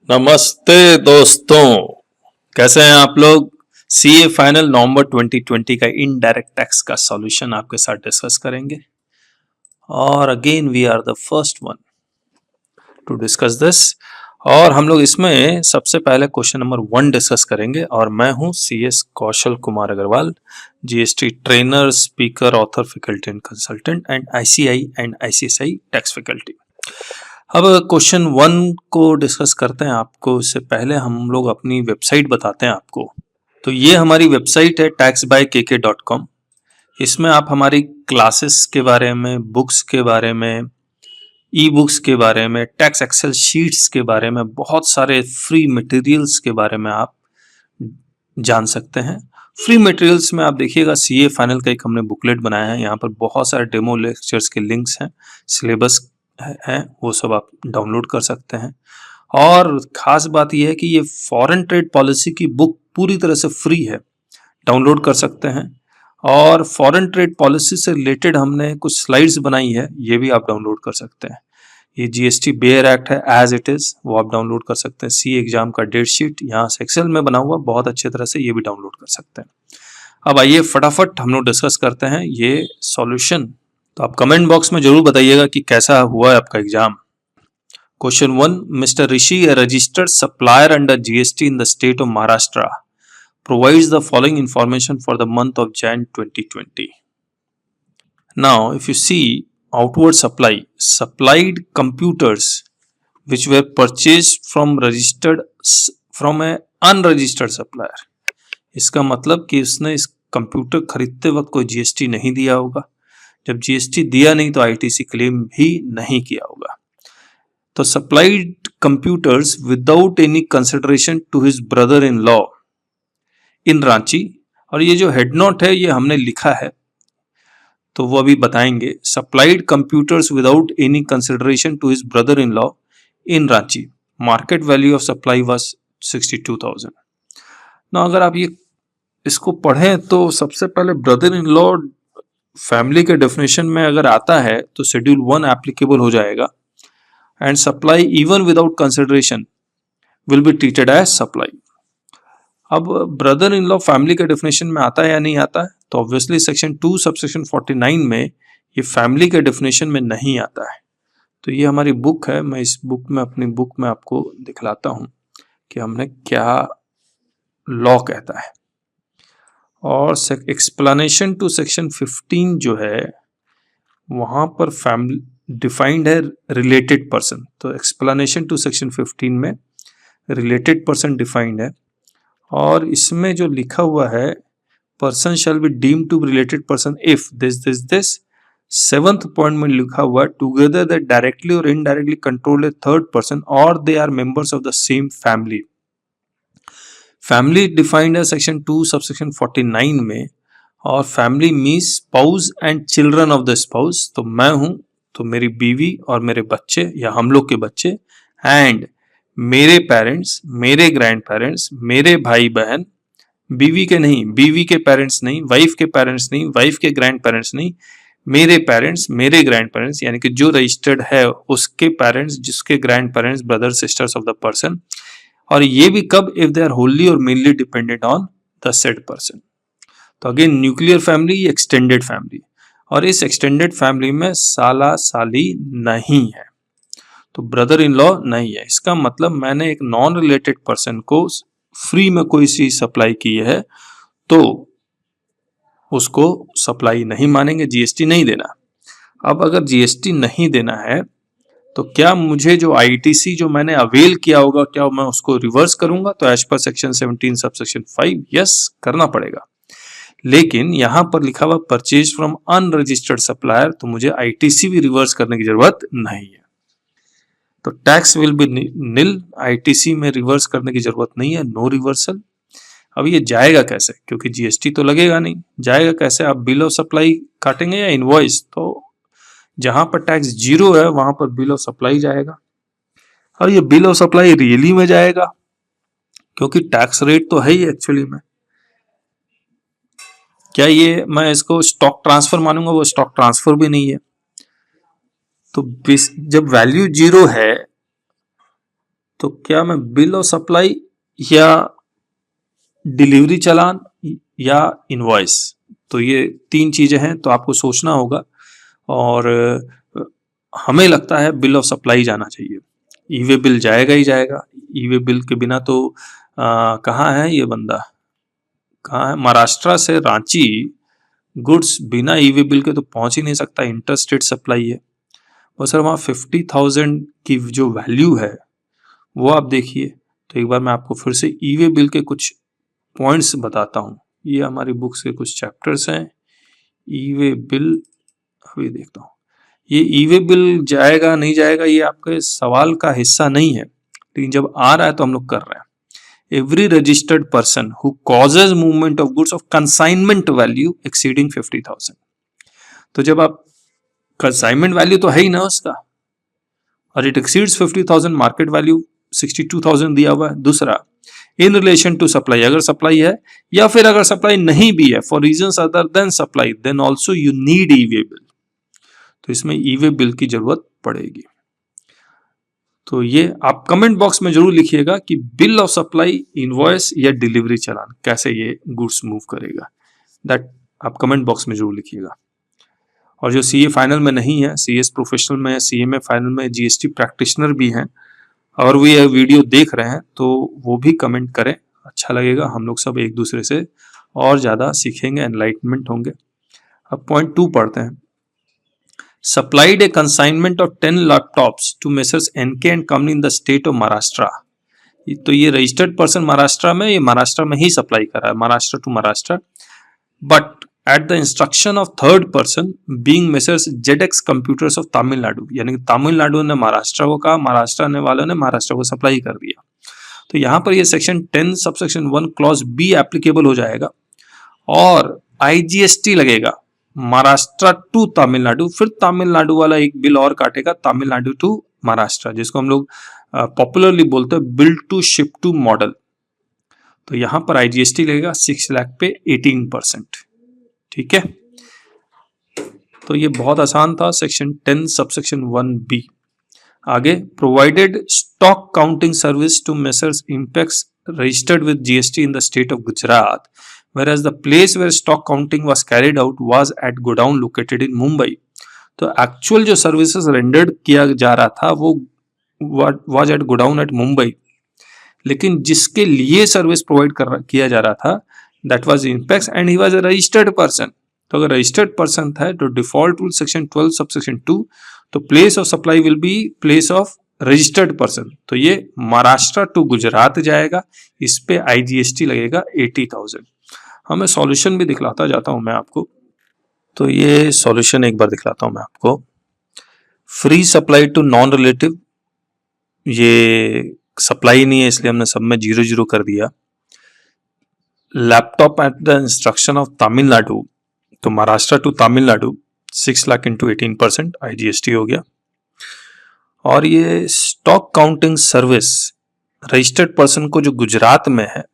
नमस्ते दोस्तों, कैसे हैं आप लोग। सीए फाइनल नवंबर 2020 का इनडायरेक्ट टैक्स का सॉल्यूशन आपके साथ डिस्कस करेंगे और again we are the first one to discuss this. और हम लोग इसमें सबसे पहले क्वेश्चन नंबर 1 डिस्कस करेंगे और मैं हूं CS Kaushal Kumar Agarwal, GST trainer, speaker, author, faculty and consultant and ICI and ICSI tax faculty. अब क्वेश्चन 1 को डिस्कस करते हैं। आपको इससे पहले हम लोग अपनी वेबसाइट बताते हैं आपको। तो ये हमारी वेबसाइट है taxbykk.com। इसमें आप हमारी क्लासेस के बारे में, बुक्स के बारे में, ई बुक्स के बारे में, टैक्स एक्सेल शीट्स के बारे में, बहुत सारे फ्री मटेरियल्स के बारे में आप जान सकते हैं। फ्री मटेरियल्स में आप देखिएगा सीए फाइनल का एक हमने बुकलेट बनाया है। यहाँ पर बहुत सारे डेमो लेक्चर्स के लिंक्स हैं, सिलेबस है, वो सब आप डाउनलोड कर सकते हैं। और ख़ास बात यह है कि ये फॉरेन ट्रेड पॉलिसी की बुक पूरी तरह से फ्री है, डाउनलोड कर सकते हैं। और फॉरेन ट्रेड पॉलिसी से रिलेटेड हमने कुछ स्लाइड्स बनाई है, ये भी आप डाउनलोड कर सकते हैं। ये जीएसटी बेयर एक्ट है एज इट इज़, वो आप डाउनलोड कर सकते हैं। सी एग्जाम का डेट शीट यहाँ से एक्सेल में बना हुआ बहुत अच्छे तरह से, ये भी डाउनलोड कर सकते हैं। अब आइए फटाफट हम लोग डिस्कस करते हैं ये सॉल्यूशन। तो आप कमेंट बॉक्स में जरूर बताइएगा कि कैसा हुआ है आपका exam. Question 1, mister Rishi, a registered supplier under GST in the state of Maharashtra, provides the following information for the month of Jan 2020. Now, if you see outward supply, supplied computers which were purchased from a unregistered supplier. इसका मतलब कि उसने इस computer खरीदते वक्त कोई GST नहीं दिया होगा। जब जीएसटी दिया नहीं तो आईटीसी क्लेम भी नहीं किया होगा। तो supplied computers without any consideration to his brother in law in Ranchi. और ये जो हेड नोट है ये हमने लिखा है, तो वो अभी बताएंगे। Supplied computers without any consideration to his brother in law in Ranchi, market value of supply was 62,000। ना अगर आप ये इसको पढ़ें तो सबसे पहले ब्रदर इन लॉ फैमिली के डेफिनेशन में अगर आता है तो शेड्यूल 1 एप्लीकेबल हो जाएगा। And supply even without consideration will be treated as supply. अब ब्रदर इन लॉ फैमिली के डेफिनेशन में आता है या नहीं आता है, तो ऑब्वियसली सेक्शन 2 सबसेक्शन 49 में ये फैमिली के डेफिनेशन में नहीं आता है। तो ये हमारी बुक है, मैं इस बुक में अपनी बुक में आपको दिखलाता हूँ कि हमने क्या लॉ कहता है। और एक्सप्लेनेशन टू सेक्शन 15 जो है वहाँ पर फैमिली डिफाइंड है रिलेटेड पर्सन। तो एक्सप्लेनेशन टू सेक्शन 15 में रिलेटेड पर्सन डिफाइंड है। और इसमें जो लिखा हुआ है, person shall be deemed to be related person if this 7th point में लिखा हुआ टुगेदर दैट डायरेक्टली और indirectly control a third person और they are members of the same family. Family defined है सेक्शन 2 सबसेक्शन 49 में। और family means spouse and children of the spouse. तो मैं हूं तो मेरी बीवी और मेरे बच्चे या हम लोग के बच्चे, एंड मेरे पेरेंट्स, मेरे ग्रैंड पेरेंट्स, मेरे भाई बहन, बीवी के नहीं, बीवी के पेरेंट्स नहीं, वाइफ के पेरेंट्स नहीं, वाइफ के ग्रैंड पेरेंट्स नहीं, मेरे पेरेंट्स, मेरे ग्रैंड पेरेंट्स, यानी कि जो रजिस्टर्ड है उसके पेरेंट्स, जिसके grand parents, brother sisters of the person. और ये भी कब, इफ दे आर होली और mainly dependent on the said person. तो again nuclear family, extended family, और इस एक्सटेंडेड फैमिली में साला साली नहीं है, तो ब्रदर इन लॉ नहीं है। इसका मतलब मैंने एक नॉन रिलेटेड पर्सन को फ्री में कोई चीज सप्लाई की है तो उसको सप्लाई नहीं मानेंगे, जीएसटी नहीं देना। अब अगर जीएसटी नहीं देना है तो क्या मुझे जो आईटीसी जो मैंने अवेल किया होगा, क्या मैं उसको रिवर्स करूंगा? तो as per section 17 subsection 5 yes करना पड़ेगा। लेकिन यहां पर लिखा हुआ परचेज फ्रॉम अनरजिस्टर्ड सप्लायर, तो मुझे आईटीसी भी रिवर्स करने की जरूरत नहीं है। तो tax will be nil, ITC में रिवर्स करने की जरूरत नहीं है, नो रिवर्सल। अब ये जाएगा कैसे, क्योंकि जीएसटी तो लगेगा नहीं, जाएगा कैसे? आप बिल ऑफ सप्लाई काटेंगे या इनवॉइस? तो जहां पर टैक्स 0 है वहां पर बिल ऑफ सप्लाई जाएगा। और ये बिल ऑफ सप्लाई रियली में जाएगा क्योंकि टैक्स रेट तो है ही एक्चुअली में। क्या ये मैं इसको स्टॉक ट्रांसफर मानूंगा? वो स्टॉक ट्रांसफर भी नहीं है। तो जब वैल्यू 0 है तो क्या मैं बिल ऑफ सप्लाई या डिलीवरी चालान या इनवॉइस, तो ये 3 चीजें हैं, तो आपको सोचना होगा। और हमें लगता है बिल ऑफ सप्लाई जाना चाहिए। ई वे बिल जाएगा ही जाएगा। ई वे बिल के बिना तो कहाँ है ये बंदा, कहाँ है, महाराष्ट्र से रांची गुड्स बिना ई वे बिल के तो पहुंच ही नहीं सकता, इंटर स्टेट सप्लाई है। और सर वहाँ 50,000 की जो वैल्यू है वो आप देखिए। तो एक बार मैं आपको फिर से ई वे बिल के कुछ पॉइंट्स बताता हूँ। ये हमारी बुक्स के कुछ चैप्टर्स हैं। ई वे बिल अभी देखता हूँ। ये ई वे बिल जाएगा नहीं जाएगा ये आपके सवाल का हिस्सा नहीं है, लेकिन जब आ रहा है तो हम लोग कर रहे हैं। Every registered person who causes movement of goods of consignment value exceeding 50,000। तो जब आप कंसाइनमेंट वैल्यू तो है ही ना उसका, और इट एक्सीड्स 50,000, मार्केट वैल्यू 62,000 दिया हुआ है। दूसरा, इन रिलेशन टू सप्लाई, अगर सप्लाई है या फिर अगर सप्लाई नहीं भी है for reasons other than supply, then also you need E way bill. तो इसमें ई वे बिल की जरूरत पड़ेगी। तो ये आप कमेंट बॉक्स में जरूर लिखिएगा कि बिल ऑफ सप्लाई, इनवॉइस या डिलीवरी चालान कैसे ये गुड्स मूव करेगा। दैट आप कमेंट बॉक्स में जरूर लिखिएगा। और जो सीए फाइनल में नहीं है, सीएस प्रोफेशनल में, सीएमए फाइनल में, जीएसटी प्रैक्टिशनर भी हैं और वो ये वीडियो देख रहे हैं, तो वो भी कमेंट करें, अच्छा लगेगा। हम लोग सब एक दूसरे से और ज़्यादा सीखेंगे, एनलाइटमेंट होंगे। अब पॉइंट 2 पढ़ते हैं। Supplied a consignment of 10 laptops to Messrs NK and Company in the state of Maharashtra। तो ये रजिस्टर्ड पर्सन महाराष्ट्र में, ये महाराष्ट्र में ही सप्लाई कर रहा है, Maharashtra to Maharashtra. But at the instruction of third person being Messrs ZX Computers of Tamil Nadu, यानी कि तमिलनाडु ने महाराष्ट्र को कहा, महाराष्ट्र ने वालों ने महाराष्ट्र को सप्लाई कर दिया। तो यहाँ पर ये section 10 subsection 1 clause be applicable हो जाएगा और IGST लगेगा महाराष्ट्र टू तमिलनाडु। फिर तमिलनाडु वाला एक बिल और काटेगा, तमिलनाडु टू महाराष्ट्र, जिसको हम लोग पॉपुलरली बोलते हैं bill to ship to model. तो यहां पर IGST लगेगा 6 लाख पे 18%। ठीक है, तो ये बहुत आसान था, सेक्शन 10 सबसेक्शन 1B। आगे, provided stock counting service to messrs impex registered with GST in the state of Gujarat, whereas the place where stock counting was carried out was at godown located in Mumbai। तो actual जो services rendered किया जा रहा था वो was at godown at Mumbai, लेकिन जिसके लिए सर्विस प्रोवाइड किया जा रहा था that was Impex and he was a registered person। तो अगर रजिस्टर्ड पर्सन था तो डिफॉल्ट रूल सेक्शन 12 सबसेक्शन 2, तो place of supply will be place of registered person. तो ये महाराष्ट्र टू गुजरात जाएगा, इस पे IGST लगेगा 80,000। मैं सॉल्यूशन भी दिखलाता जाता हूं मैं आपको। तो ये सॉल्यूशन एक बार दिखलाता हूं मैं आपको। Free supply to non relative, ये सप्लाई नहीं है इसलिए हमने सब में 0-0 कर दिया। Laptop at the instruction of Tamil Nadu, तो Maharashtra to Tamil Nadu 6 lakh into 18% IGST हो गया। और ये stock counting service registered person को जो गुजरात में है,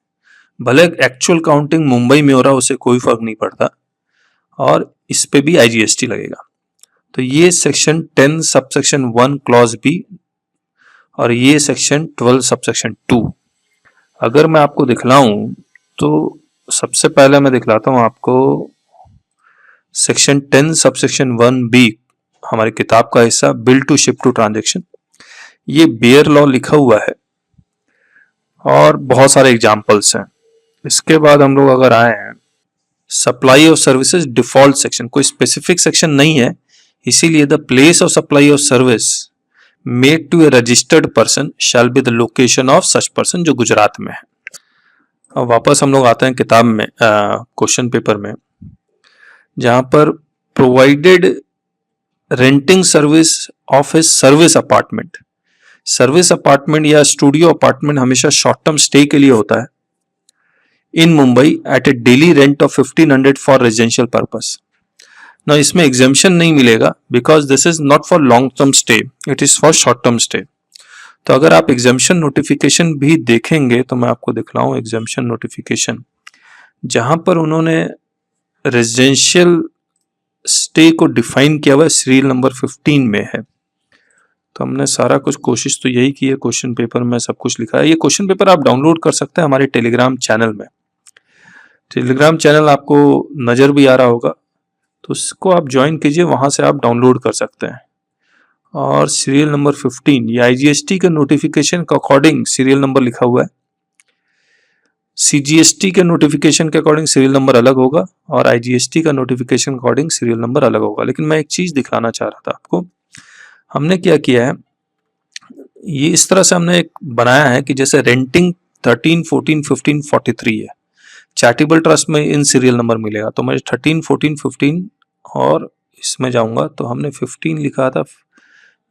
भले एक्चुअल काउंटिंग मुंबई में हो रहा है, उसे कोई फर्क नहीं पड़ता, और इस पे भी IGST लगेगा। तो ये सेक्शन 10 सबसेक्शन 1 क्लॉज बी और ये सेक्शन 12 सबसेक्शन 2। अगर मैं आपको दिखलाऊं तो सबसे पहले मैं दिखलाता हूं आपको सेक्शन 10 सबसेक्शन 1B, हमारी किताब का हिस्सा bill to ship to transaction. ये बेयर लॉ लिखा हुआ है और बहुत सारे एग्जाम्पल्स हैं। इसके बाद हम लोग अगर आए हैं supply of services default section, कोई स्पेसिफिक सेक्शन नहीं है, इसीलिए the place of supply of service made to a registered person shall be the location of such person, जो गुजरात में है। अब वापस हम लोग आते हैं किताब में, क्वेश्चन पेपर में, जहां पर provided renting service of a service apartment. Service apartment या स्टूडियो अपार्टमेंट हमेशा शॉर्ट टर्म स्टे के लिए होता है in Mumbai at a daily rent of 1500 for residential purpose. ना इसमें एग्जेम्पशन नहीं मिलेगा because this is not for long term stay, it is for short term stay. तो अगर आप एग्जेम्पशन नोटिफिकेशन भी देखेंगे तो मैं आपको दिखलाऊं एग्जेम्पशन नोटिफिकेशन, जहां पर उन्होंने रेजिडेंशियल स्टे को डिफाइन किया हुआ है, सीरियल नंबर 15 में है। तो हमने सारा कुछ कोशिश तो यही की है, क्वेश्चन पेपर में सब कुछ लिखा है। ये क्वेश्चन पेपर आप डाउनलोड कर सकते हैं हमारे टेलीग्राम चैनल में। टेलीग्राम चैनल आपको नज़र भी आ रहा होगा, तो उसको आप ज्वाइन कीजिए, वहाँ से आप डाउनलोड कर सकते हैं। और सीरियल नंबर 15, ये IGST के नोटिफिकेशन के अकॉर्डिंग सीरियल नंबर लिखा हुआ है। CGST के नोटिफिकेशन के अकॉर्डिंग सीरियल नंबर अलग होगा और IGST का नोटिफिकेशन अकॉर्डिंग सीरियल नंबर अलग होगा। लेकिन मैं एक चीज़ दिखाना चाह रहा था आपको, हमने क्या किया है, ये इस तरह से हमने एक बनाया है कि जैसे रेंटिंग 13, 14, 15, 43 है, चैरिटेबल ट्रस्ट में इन सीरियल नंबर मिलेगा। तो मैं 13, 14, 15 और इसमें जाऊंगा तो हमने 15 लिखा था,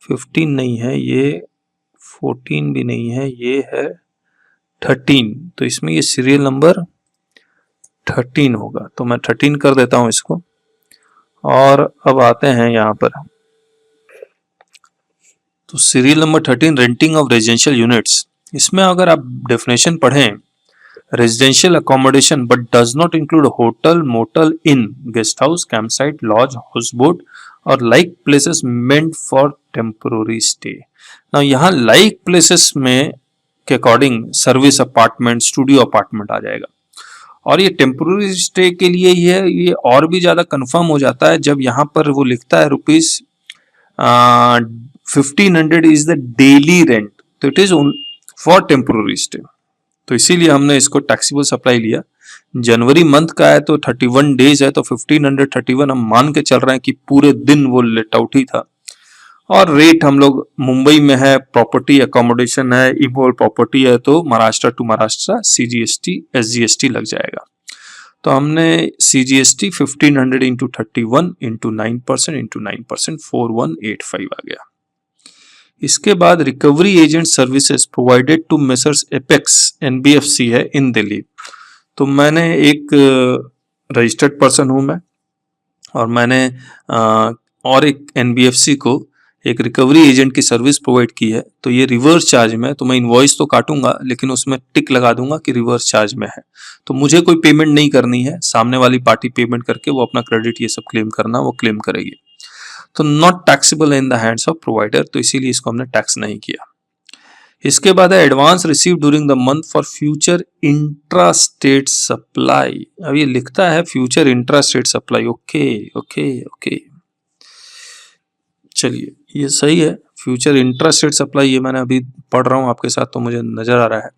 15 नहीं है ये, 14 भी नहीं है, ये है 13। तो इसमें ये सीरियल नंबर 13 होगा, तो मैं 13 कर देता हूं इसको। और अब आते हैं यहाँ पर, तो serial number 13 renting of residential units. इसमें अगर आप डेफिनेशन पढ़ें, residential accommodation but does not include hotel, motel, inn, guest house, camp site, lodge, house boat और like places meant for temporary stay. ना यहाँ लाइक प्लेसेस में के according service apartment, studio apartment आ जाएगा। और ये टेम्पोररी स्टे के लिए ये और भी ज्यादा कंफर्म हो जाता है जब यहाँ पर वो लिखता है ₹1500 इज द डेली रेंट, तो it is for temporary stay. तो इसीलिए हमने इसको टैक्सेबल सप्लाई लिया। जनवरी मंथ का है तो 31 डेज है, तो 1531 हम मान के चल रहे हैं कि पूरे दिन वो लेट आउट ही था। और रेट हम लोग मुंबई में है, प्रॉपर्टी अकोमोडेशन है, इमोल प्रॉपर्टी है, तो Maharashtra to Maharashtra CGST SGST लग जाएगा। तो हमने CGST 1500 इंटू 31 इंटू 9% इंटू 9% 4185 आ गया। इसके बाद recovery agent services provided to messrs Apex NBFC है इन दिल्ली। तो मैंने एक रजिस्टर्ड पर्सन हूं मैं, और मैंने और एक NBFC को एक रिकवरी एजेंट की सर्विस प्रोवाइड की है। तो ये रिवर्स चार्ज में, तो मैं इनवॉइस तो काटूंगा लेकिन उसमें टिक लगा दूंगा कि रिवर्स चार्ज में है। तो मुझे कोई पेमेंट नहीं करनी है, सामने वाली पार्टी पेमेंट करके वो अपना क्रेडिट ये सब क्लेम करना वो क्लेम करेगी। तो not taxable in the hands of provider, तो इसीलिए इसको हमने टैक्स नहीं किया। इसके बाद है advance receive during the month for future intra state supply. अब ये लिखता है future intra state supply, okay okay okay, चलिए ये सही है। फ्यूचर इंट्रा स्टेट सप्लाई ये मैंने अभी पढ़ रहा हूं आपके साथ तो मुझे नजर आ रहा है।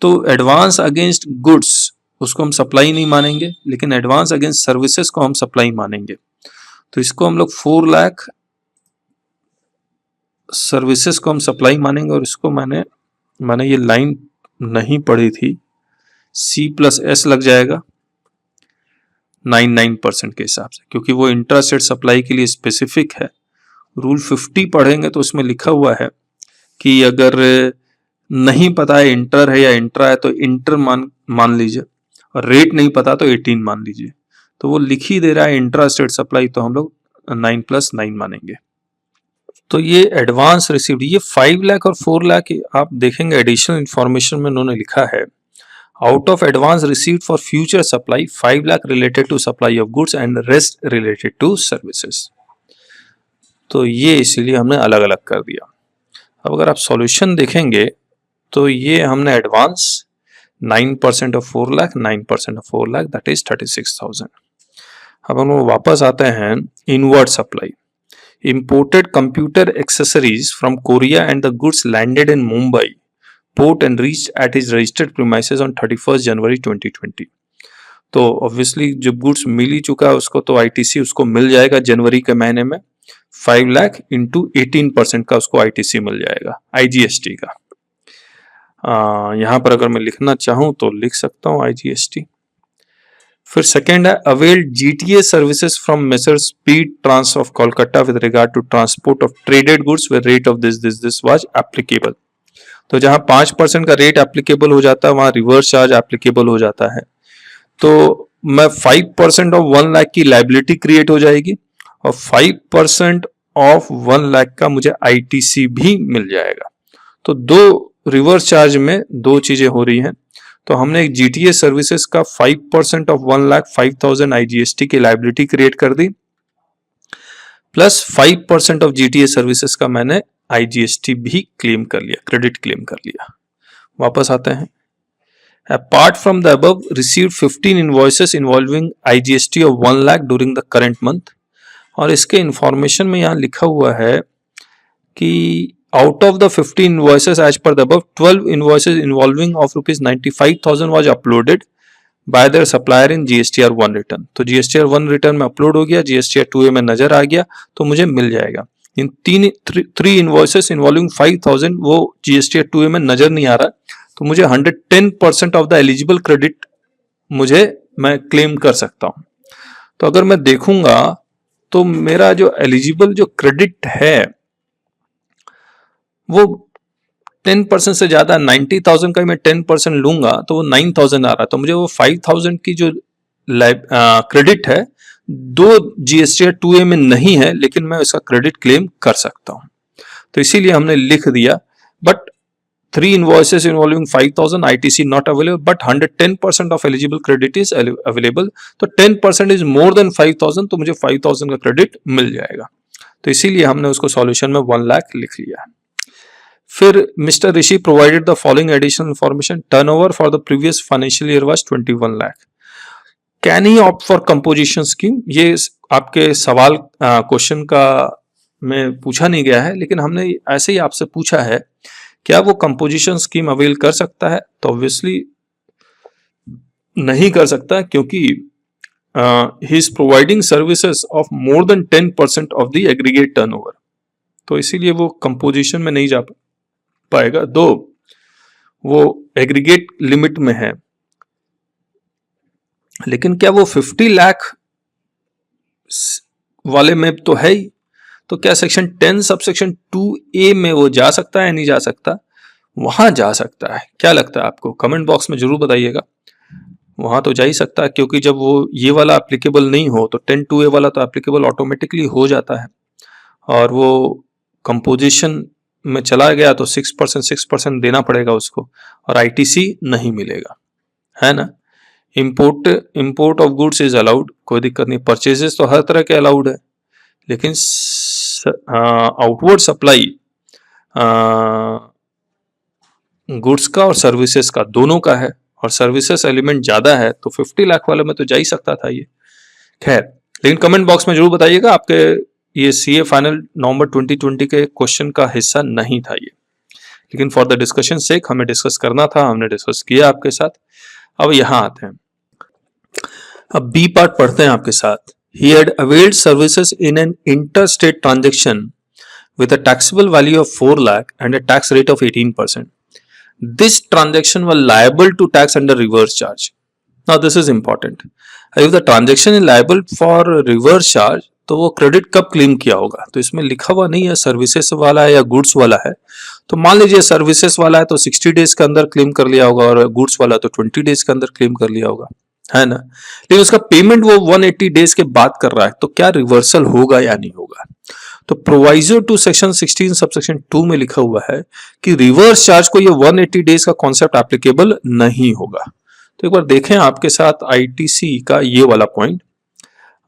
तो एडवांस अगेंस्ट गुड्स उसको हम सप्लाई नहीं मानेंगे, लेकिन एडवांस अगेंस्ट सर्विसेज को हम सप्लाई मानेंगे। तो इसको हम लोग 4 लाख सर्विसेज को हम सप्लाई मानेंगे। और इसको मैंने ये लाइन नहीं पढ़ी थी, C+S लग जाएगा 99% के हिसाब से, क्योंकि वो इंट्रा स्टेट सप्लाई के लिए स्पेसिफिक है। रूल 50 पढ़ेंगे तो उसमें लिखा हुआ है कि अगर नहीं पता है इंटर है या इंट्रा है तो इंटर मान लीजिए, और रेट नहीं पता तो 18 मान लीजिए। तो वो लिख ही दे रहा है इंट्रा स्टेट सप्लाई, तो हम लोग 9+9 मानेंगे। तो ये एडवांस रिसीव्ड, ये 5 लाख और 4 लाख आप देखेंगे एडिशनल इंफॉर्मेशन में उन्होंने लिखा है, out of advance received for future supply 5 lakh related to supply of goods and rest related to services. तो ये इसीलिए हमने अलग अलग कर दिया। अब अगर आप सॉल्यूशन देखेंगे तो ये हमने advance 9% of 4 lakh, 9% of 4 lakh, that is 36,000। अब हम वापस आते हैं inward supply. Imported computer accessories from Korea and the goods landed in Mumbai port and reached at his registered premises on 31st January 2020। तो ऑब्वियसली जब गुड्स मिल ही चुका है उसको तो ITC उसको मिल जाएगा जनवरी के महीने में। 5 लाख इंटू 18% का उसको ITC मिल जाएगा IGST का। यहाँ पर अगर मैं लिखना चाहूँ तो लिख सकता हूँ IGST। फिर सेकेंड है availed GTA services from messrs Speed Trans of Kolkata with regard to transport of traded goods with rate of this was applicable. तो जहां 5% का रेट एप्लीकेबल हो जाता है वहां रिवर्स चार्ज एप्लीकेबल हो जाता है। तो मैं 5% ऑफ 1 लाख की लाइबिलिटी क्रिएट हो जाएगी और 5% ऑफ 1 लाख का मुझे ITC भी मिल जाएगा। तो दो रिवर्स चार्ज में दो चीजें हो रही हैं। तो हमने एक GTA सर्विसेज का 5% ऑफ 1,05,000 IGST की लाइबिलिटी क्रिएट कर दी, प्लस 5% ऑफ जीटीए सर्विसेज का मैंने आईजीएसटी भी क्लेम कर लिया, क्रेडिट क्लेम कर लिया। वापस आते हैं। Apart from the above, received 15 invoices involving IGST of 1 lakh during the current month। और इसके इंफॉर्मेशन में यहाँ लिखा हुआ है कि out of the 15 invoices as per the above, 12 invoices involving of rupees 95,000 was uploaded by their supplier in GSTR 1 return। तो GSTR 1 return में अपलोड हो गया, GSTR 2A में नजर आ गया, तो मुझे मिल जाएगा। इन थ्री इनवॉइसेस इन्वॉल्विंग 5,000 वो GSTR 2A में नजर नहीं आ रहा, तो मुझे 110% ऑफ द एलिजिबल क्रेडिट मैं क्लेम कर सकता हूं। तो अगर मैं देखूंगा तो मेरा जो एलिजिबल जो क्रेडिट है वो 10% से ज्यादा, 90,000 का मैं 10% लूंगा तो वो 9,000 आ रहा, तो मुझे वो 5,000 की जो क्रेडिट है दो GSTR 2A में नहीं है, लेकिन मैं उसका क्रेडिट क्लेम कर सकता हूं। तो इसीलिए हमने लिख दिया, but 3 invoices involving 5,000 ITC not available, but 110% of eligible credit is available। तो 10% is more than 5,000, तो मुझे 5,000 का क्रेडिट मिल जाएगा। तो इसीलिए हमने उसको सॉल्यूशन में 1 लाख लिख लिया। फिर mister Rishi provided the following additional information. Turnover for the previous financial year was 21 lakh. Can he opt for composition scheme? ये आपके सवाल क्वेश्चन का में पूछा नहीं गया है, लेकिन हमने ऐसे ही आपसे पूछा है, क्या वो कंपोजिशन स्कीम अवेल कर सकता है? तो ऑब्वियसली नहीं कर सकता, क्योंकि he is providing services of more than 10% of the aggregate turnover, तो इसीलिए वो कंपोजिशन में नहीं जा पाएगा, दो वो एग्रीगेट लिमिट में है। लेकिन क्या वो 50 लाख वाले में तो है ही, तो क्या सेक्शन 10 सबसेक्शन 2A में वो जा सकता है, नहीं जा सकता? वहां जा सकता है। क्या लगता है आपको? कमेंट बॉक्स में जरूर बताइएगा। वहां तो जा ही सकता है, क्योंकि जब वो ये वाला एप्लीकेबल नहीं हो तो 10-2A वाला तो एप्लीकेबल ऑटोमेटिकली हो जाता है, और वो कंपोजिशन में चला गया तो 6% देना पड़ेगा उसको, और ITC नहीं मिलेगा, है ना। Import of goods is allowed, कोई दिक्कत नहीं। परचेजेस तो हर तरह के अलाउड है, लेकिन आउटवर्ड सप्लाई गुड्स का और सर्विसेज का दोनों का है, और सर्विसेज एलिमेंट ज्यादा है, तो 50 लाख वाले में तो जा ही सकता था ये। खैर, लेकिन कमेंट बॉक्स में जरूर बताइएगा, आपके ये CA फाइनल नवंबर 2020 के क्वेश्चन का हिस्सा नहीं था ये, लेकिन फॉर द डिस्कशन सेक हमें डिस्कस करना था, हमने डिस्कस किया आपके साथ। अब यहां आते हैं, अब B पार्ट पढ़ते हैं आपके साथ। He had availed services in an interstate transaction with a taxable value of 4 lakh and a tax rate of 18%. This transaction was liable to tax under reverse charge. Now this is important. If the transaction is liable for reverse charge, तो वो credit कब claim किया होगा? तो इसमें लिखा हुआ नहीं है सर्विसेज वाला है या गुड्स वाला है। तो मान लीजिए सर्विसेज वाला है तो 60 डेज के अंदर क्लेम कर लिया होगा, और गुड्स वाला तो 20 डेज के अंदर क्लेम कर लिया होगा, है ना। लेकिन उसका पेमेंट वो 180 डेज के बाद कर रहा है, तो क्या रिवर्सल होगा या नहीं होगा? तो प्रोवाइजो टू सेक्शन 16 सबसेक्शन 2 में लिखा हुआ है कि रिवर्स चार्ज को ये 180 डेज का कॉन्सेप्ट एप्लीकेबल नहीं होगा। तो एक बार देखें आपके साथ ITC का ये वाला पॉइंट,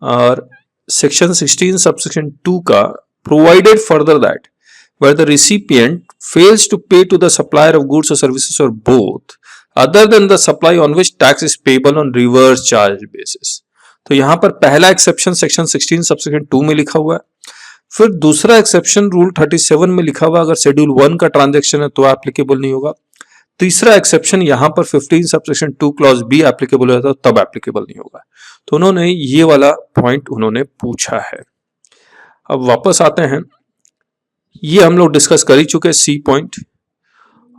और सेक्शन 16 सबसेक्शन 2 का provided further that where the recipient fails to pay to the supplier of goods or services or both other than the supply on which tax is payable on reverse charge basis। तो यहां पर पहला exception section 16 subsection 2 में लिखा हुआ है, फिर दूसरा एक्सेप्शन रूल 37 में लिखा हुआ, अगर शेड्यूल 1 का ट्रांजैक्शन है तो एप्लीकेबल नहीं होगा। तीसरा एक्सेप्शन यहां पर 15 सबसेक्शन 2 क्लॉज B एप्लीकेबल होता है, तब एप्लीकेबल नहीं होगा। तो उन्होंने ये वाला पॉइंट उन्होंने पूछा है। अब वापस आते हैं, ये हम लोग डिस्कस कर ही चुके C पॉइंट।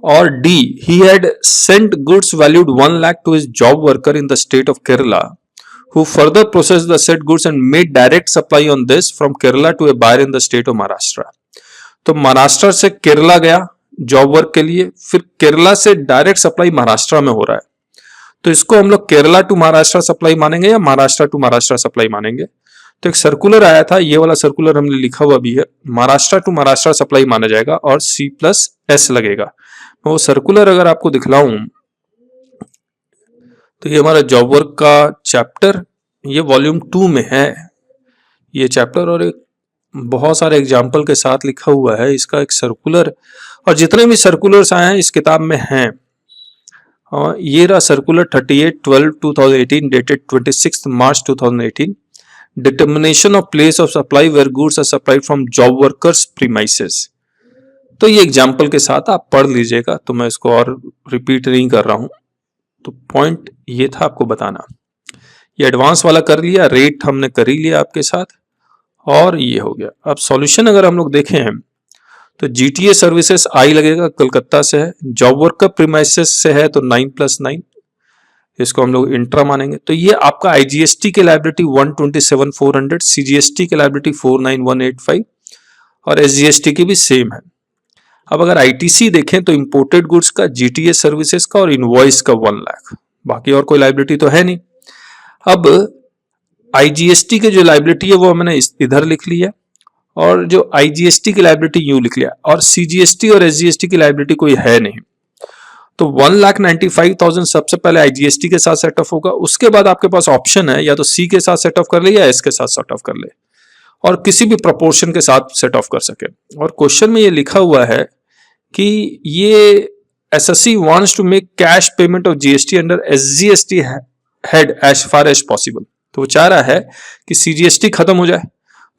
और D, he had sent goods valued 1 lakh to his job worker in the state of Kerala, who further processed the said goods and made direct supply on this from Kerala to a buyer in the state of Maharashtra। तो महाराष्ट्र से केरला गया job work के लिए, फिर केरला से direct supply Maharashtra में हो रहा है, तो इसको हम लोग केरला टू महाराष्ट्र सप्लाई मानेंगे या महाराष्ट्र टू महाराष्ट्र सप्लाई मानेंगे? तो एक सर्कुलर आया था, ये वाला सर्कुलर हमने लिखा हुआ भी है, महाराष्ट्र टू महाराष्ट्र सप्लाई माना जाएगा और C+S लगेगा। वो सर्कुलर अगर आपको दिखलाऊं तो ये हमारा जॉब वर्क का चैप्टर, ये वॉल्यूम 2 में है ये चैप्टर, और एक बहुत सारे एग्जाम्पल के साथ लिखा हुआ है, इसका एक सर्कुलर, और जितने भी सर्कुलर्स आए हैं इस किताब में हैं। ये रहा circular 38/12/2018 dated 26 March 2018, determination of place of supply where goods are supplied from job workers premises. तो ये एग्जाम्पल के साथ आप पढ़ लीजिएगा, तो मैं इसको और रिपीट नहीं कर रहा हूं। तो पॉइंट ये था आपको बताना। ये एडवांस वाला कर लिया, रेट हमने कर ही लिया आपके साथ, और ये हो गया। अब सॉल्यूशन अगर हम लोग देखें तो जीटीए सर्विसेज आई लगेगा, कलकत्ता से है, जॉब वर्कर प्रीमाइसेस से है तो 9+9, इसको हम लोग इंट्रा मानेंगे। तो ये आपका आईजीएसटी के लायबिलिटी 127,400, सीजीएसटी के लायबिलिटी 49,185 और एसजीएसटी की भी सेम है। अब अगर आईटीसी देखें तो इंपोर्टेड गुड्स का, जीटीए सर्विसेज का और इनवॉइस का 1 लाख, बाकी और कोई लायबिलिटी तो है नहीं। अब आईजीएसटी के जो लायबिलिटी है वो मैंने इधर लिख ली है, और जो आईजीएसटी की लायबिलिटी यूं लिख लिया, और सीजीएसटी और एसजीएसटी की लायबिलिटी कोई है नहीं। तो 1,95,000 सबसे पहले आईजीएसटी के साथ सेट ऑफ होगा, उसके बाद आपके पास ऑप्शन है या तो सी के साथ सेट ऑफ कर ले या एस के साथ सेट ऑफ कर ले, और किसी भी प्रपोर्शन के साथ सेट ऑफ कर सके। और क्वेश्चन में ये लिखा हुआ है कि ये SSC wants to make cash payment of GST under SGST head as far as possible. तो वो चाह रहा है कि सीजीएसटी खत्म हो जाए,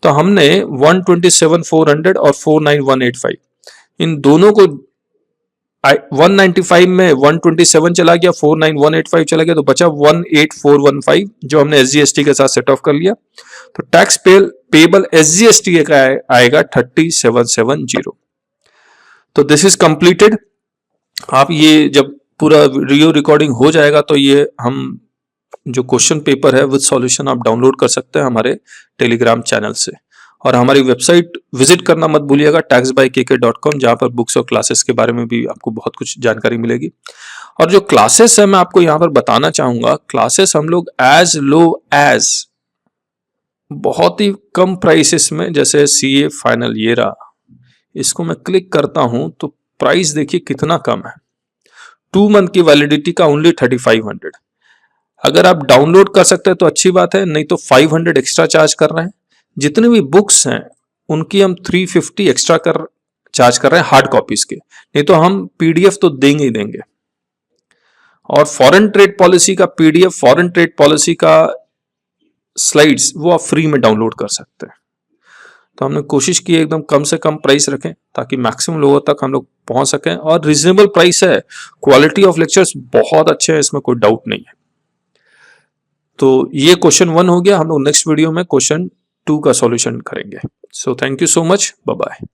तो हमने 127,400 और 49,185 इन दोनों को 195 में 127 चला गया, 49,185 चला गया, तो बचा 18,415 जो हमने एसजीएसटी के साथ सेट ऑफ कर लिया। तो टैक्स पेबल एसजीएसटी का आएगा 30,770। तो दिस इज कंप्लीटेड। आप ये जब पूरा वीडियो रिकॉर्डिंग हो जाएगा तो ये हम जो क्वेश्चन पेपर है विद सॉल्यूशन आप डाउनलोड कर सकते हैं हमारे टेलीग्राम चैनल से, और हमारी वेबसाइट विजिट करना मत भूलिएगा taxbykk.com, जहां पर बुक्स और क्लासेस के बारे में भी आपको बहुत कुछ जानकारी मिलेगी। और जो क्लासेस है मैं आपको यहां पर बताना चाहूंगा, क्लासेस हम लोग एज लो एज बहुत ही कम प्राइसेस में, जैसे सीए फाइनल ये रहा, इसको मैं क्लिक करता हूं तो प्राइस देखिए कितना कम है। 2 मंथ की वैलिडिटी का ओनली 3,500। अगर आप डाउनलोड कर सकते हैं तो अच्छी बात है, नहीं तो 500 एक्स्ट्रा चार्ज कर रहे हैं। जितने भी बुक्स हैं उनकी हम 350 एक्स्ट्रा चार्ज कर रहे हैं हार्ड कॉपीज के, नहीं तो हम पीडीएफ तो देंगे ही देंगे। और फॉरेन ट्रेड पॉलिसी का पीडीएफ, फॉरेन ट्रेड पॉलिसी का स्लाइड्स, वो आप फ्री में डाउनलोड कर सकते हैं। तो हमने कोशिश की एकदम कम से कम प्राइस रखें ताकि मैक्सिमम लोगों तक हम लोग पहुंच सकें, और रीजनेबल प्राइस है, क्वालिटी ऑफ लेक्चर्स बहुत अच्छे हैं, इसमें कोई डाउट नहीं है। तो ये क्वेश्चन 1 हो गया। हम लोग नेक्स्ट वीडियो में क्वेश्चन 2 का सॉल्यूशन करेंगे। So thank you so much, bye bye.